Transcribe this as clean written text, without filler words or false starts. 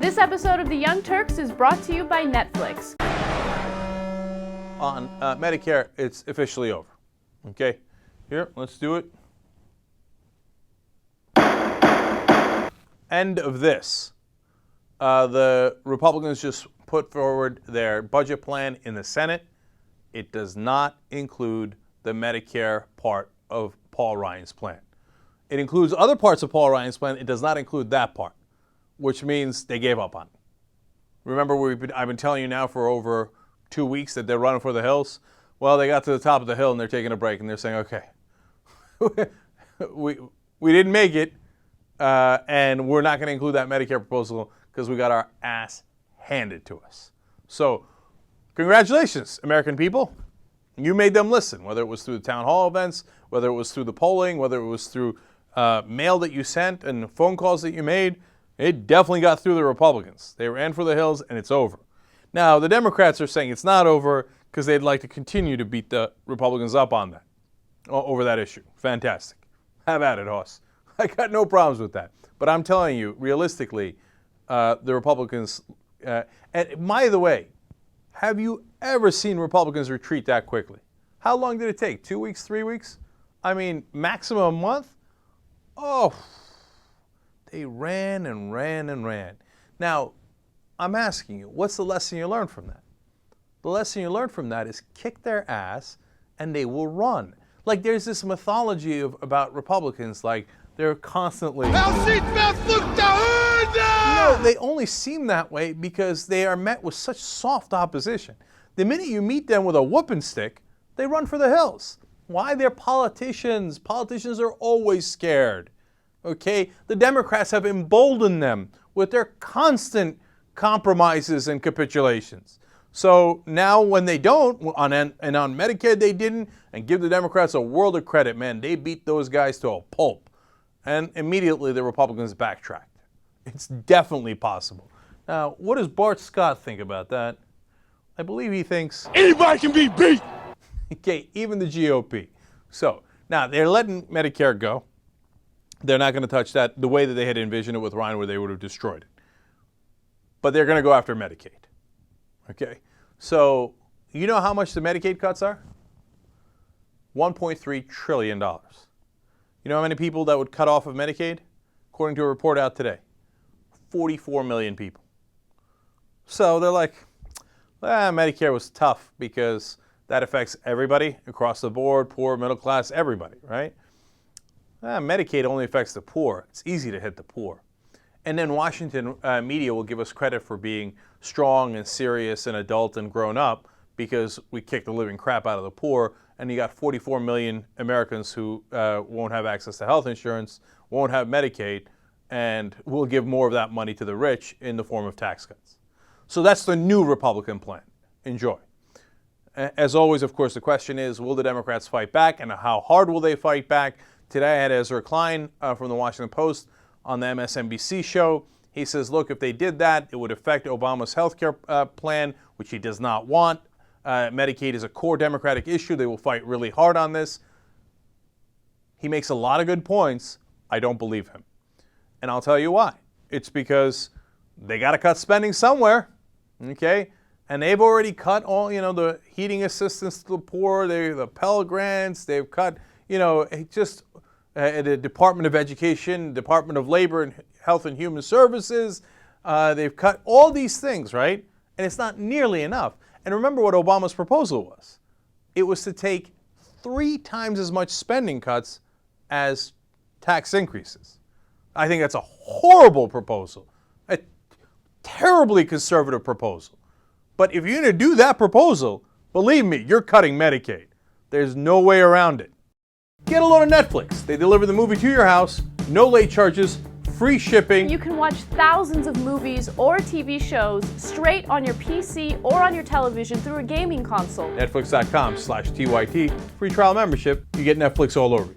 This episode of The Young Turks is brought to you by Netflix. On Medicare, it's officially over. Okay? Here, let's do it. End of this. The Republicans just put forward their budget plan in the Senate. It does not include the Medicare part of Paul Ryan's plan. It includes other parts of Paul Ryan's plan. It does not include that part, which means they gave up on it. Remember, I've been telling you now for over 2 weeks that they're running for the hills. Well, they got to the top of the hill and they're taking a break and they're saying, okay, we didn't make it, and we're not going to include that Medicare proposal because we got our ass handed to us. So, congratulations, American people. You made them listen, whether it was through the town hall events, whether it was through the polling, whether it was through mail that you sent and phone calls that you made. It definitely got through the Republicans. They ran for the hills, and it's over. Now, the Democrats are saying it's not over because they'd like to continue to beat the Republicans up on that, over that issue. Fantastic. Have at it, Hoss. I got no problems with that. But I'm telling you, realistically, the Republicans, and by the way, have you ever seen Republicans retreat that quickly? How long did it take? 2 weeks, 3 weeks? I mean, maximum a month? Oh, they ran and ran and ran. Now, I'm asking you, what's the lesson you learned from that? The lesson you learned from that is kick their ass and they will run. Like there's this mythology about Republicans, like they're constantly... they only seem that way because they are met with such soft opposition. The minute you meet them with a whooping stick, they run for the hills. Why? They're politicians. Politicians are always scared. Okay? The Democrats have emboldened them with their constant compromises and capitulations. So now when they don't, on Medicaid they didn't, and give the Democrats a world of credit, man, they beat those guys to a pulp. And immediately the Republicans backtracked. It's definitely possible. Now, what does Bart Scott think about that? I believe he thinks anybody can be beat. Okay, even the GOP. So now they're letting Medicare go. They're not going to touch that the way that they had envisioned it with Ryan, where they would have destroyed it. But they're going to go after Medicaid. Okay, so you know how much the Medicaid cuts are? $1.3 trillion. You know how many people that would cut off of Medicaid? According to a report out today, 44 million people. So they're like, Medicare was tough because that affects everybody across the board, poor, middle class, everybody, right? Medicaid only affects the poor. It's easy to hit the poor. And then Washington media will give us credit for being strong and serious and adult and grown up because we kicked the living crap out of the poor, and you got 44 million Americans who won't have access to health insurance, won't have Medicaid, and we'll give more of that money to the rich in the form of tax cuts. So that's the new Republican plan. Enjoy. As always, of course, the question is, will the Democrats fight back, and how hard will they fight back? Today I had Ezra Klein from the Washington Post on the MSNBC show. He says, look, if they did that, it would affect Obama's health care plan, which he does not want. Medicaid is a core Democratic issue. They will fight really hard on this. He makes a lot of good points. I don't believe him. And I'll tell you why. It's because they got to cut spending somewhere, okay? And they've already cut all, the heating assistance to the poor, the Pell Grants, they've cut, just the Department of Education, Department of Labor and Health and Human Services. They've cut all these things, right? And it's not nearly enough. And remember what Obama's proposal was. It was to take 3 times as much spending cuts as tax increases. I think that's a horrible proposal, a terribly conservative proposal. But if you're going to do that proposal, believe me, you're cutting Medicaid. There's no way around it. Get a load of Netflix. They deliver the movie to your house, no late charges, free shipping. You can watch thousands of movies or TV shows straight on your PC or on your television through a gaming console. Netflix.com/TYT. Free trial membership. You get Netflix all over you.